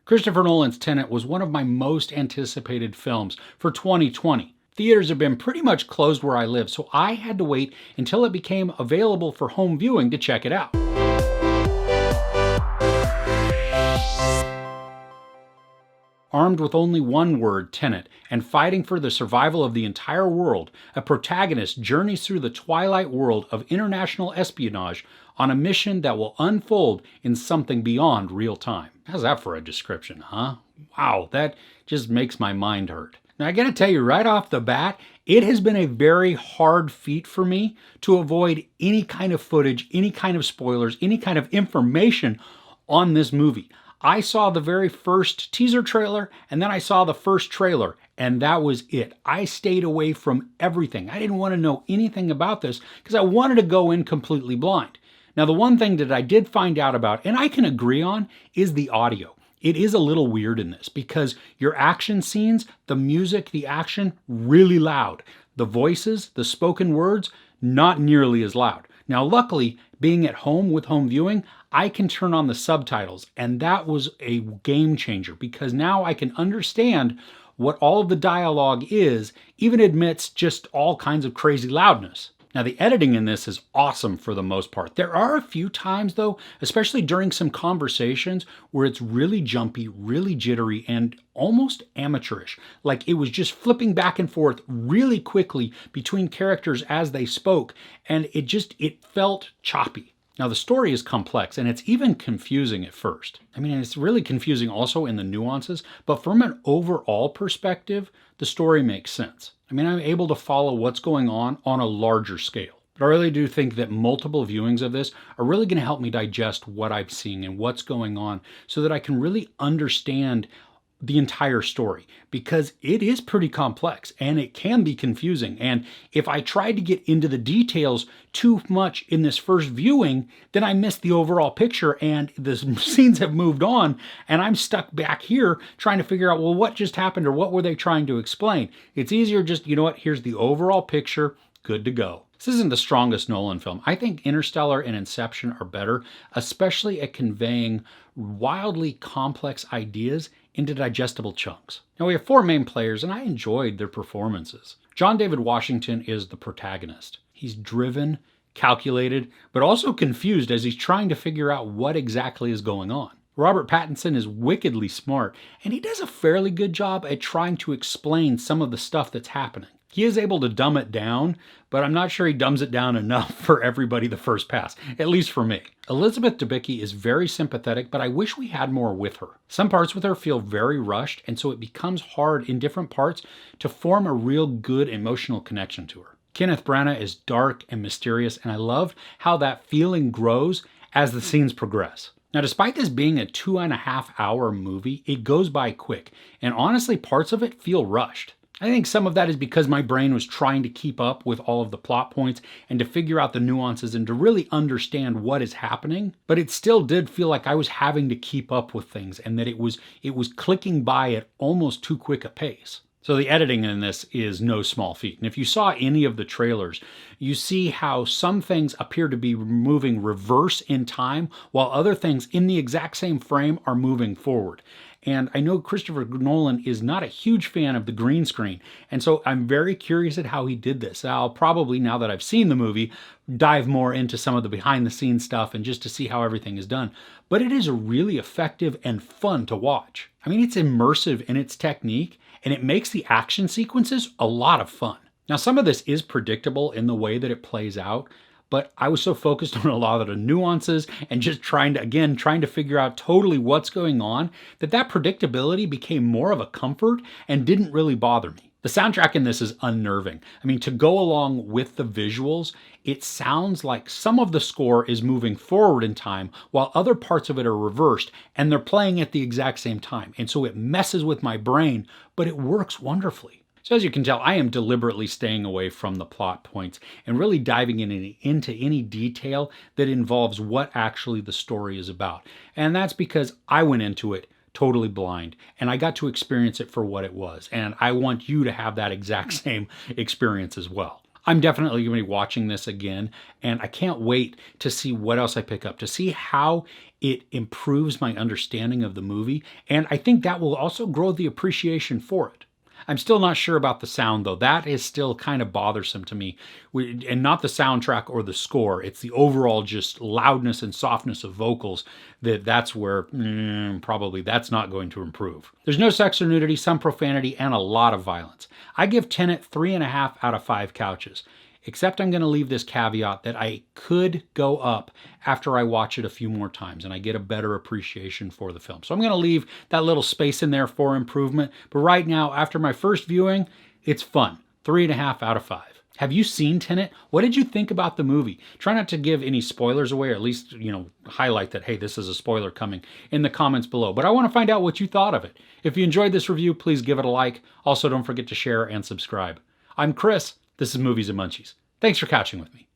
Christopher Nolan's Tenet was one of my most anticipated films for 2020. Theaters have been pretty much closed where I live, so I had to wait until it became available for home viewing to check it out. Armed with only one word, Tenet, and fighting for the survival of the entire world, a protagonist journeys through the twilight world of international espionage on a mission that will unfold in something beyond real time. How's that for a description, huh? Wow, that just makes my mind hurt. Now, I gotta tell you right off the bat, it has been a very hard feat for me to avoid any kind of footage, any kind of spoilers, any kind of information on this movie. I saw the very first teaser trailer, and then I saw the first trailer, and that was it. I stayed away from everything. I didn't want to know anything about this because I wanted to go in completely blind. Now, the one thing that I did find out about, and I can agree on, is the audio. It is a little weird in this because your action scenes, the music, the action, really loud. The voices, the spoken words, not nearly as loud. Now, luckily, being at home with home viewing, I can turn on the subtitles, and that was a game changer because now I can understand what all of the dialogue is, even amidst just all kinds of crazy loudness. Now, the editing in this is awesome for the most part. There are a few times, though, especially during some conversations, where it's really jumpy, really jittery, and almost amateurish. Like it was just flipping back and forth really quickly between characters as they spoke, and it felt choppy. Now, the story is complex, and it's even confusing at first. I mean, it's really confusing also in the nuances, but from an overall perspective, the story makes sense. I mean, I'm able to follow what's going on a larger scale. But I really do think that multiple viewings of this are really going to help me digest what I'm seeing and what's going on so that I can really understand the entire story, because it is pretty complex and it can be confusing. And if I tried to get into the details too much in this first viewing, then I missed the overall picture and the scenes have moved on and I'm stuck back here trying to figure out, well, what just happened or what were they trying to explain? It's easier just, you know what, here's the overall picture, good to go. This isn't the strongest Nolan film. I think Interstellar and Inception are better, especially at conveying wildly complex ideas into digestible chunks. Now, we have four main players, and I enjoyed their performances. John David Washington is the protagonist. He's driven, calculated, but also confused as he's trying to figure out what exactly is going on. Robert Pattinson is wickedly smart, and he does a fairly good job at trying to explain some of the stuff that's happening. He is able to dumb it down, but I'm not sure he dumbs it down enough for everybody the first pass, at least for me. Elizabeth Debicki is very sympathetic, but I wish we had more with her. Some parts with her feel very rushed, and so it becomes hard in different parts to form a real good emotional connection to her. Kenneth Branagh is dark and mysterious, and I loved how that feeling grows as the scenes progress. Now, despite this being a 2.5-hour movie, it goes by quick, and honestly, parts of it feel rushed. I think some of that is because my brain was trying to keep up with all of the plot points and to figure out the nuances and to really understand what is happening, but it still did feel like I was having to keep up with things and that it was clicking by at almost too quick a pace. So the editing in this is no small feat. And if you saw any of the trailers, you see how some things appear to be moving reverse in time while other things in the exact same frame are moving forward. And I know Christopher Nolan is not a huge fan of the green screen. And so I'm very curious at how he did this. I'll probably, now that I've seen the movie, dive more into some of the behind the scenes stuff and just to see how everything is done. But it is really effective and fun to watch. I mean, it's immersive in its technique and it makes the action sequences a lot of fun. Now, some of this is predictable in the way that it plays out, but I was so focused on a lot of the nuances and just trying to figure out totally what's going on that predictability became more of a comfort and didn't really bother me. The soundtrack in this is unnerving. I mean, to go along with the visuals, it sounds like some of the score is moving forward in time while other parts of it are reversed and they're playing at the exact same time. And so it messes with my brain, but it works wonderfully. So as you can tell, I am deliberately staying away from the plot points and really diving into any detail that involves what actually the story is about. And that's because I went into it totally blind and I got to experience it for what it was. And I want you to have that exact same experience as well. I'm definitely going to be watching this again, and I can't wait to see what else I pick up, to see how it improves my understanding of the movie, and I think that will also grow the appreciation for it. I'm still not sure about the sound, though. That is still kind of bothersome to me. And not the soundtrack or the score. It's the overall just loudness and softness of vocals that's where probably that's not going to improve. There's no sex or nudity, some profanity, and a lot of violence. I give Tenet 3.5 out of 5 couches. Except I'm going to leave this caveat that I could go up after I watch it a few more times and I get a better appreciation for the film. So I'm going to leave that little space in there for improvement. But right now, after my first viewing, it's fun. 3.5 out of 5. Have you seen Tenet? What did you think about the movie? Try not to give any spoilers away, or at least, highlight that, hey, this is a spoiler coming in the comments below. But I want to find out what you thought of it. If you enjoyed this review, please give it a like. Also, don't forget to share and subscribe. I'm Chris. This is Movies and Munchies. Thanks for couching with me.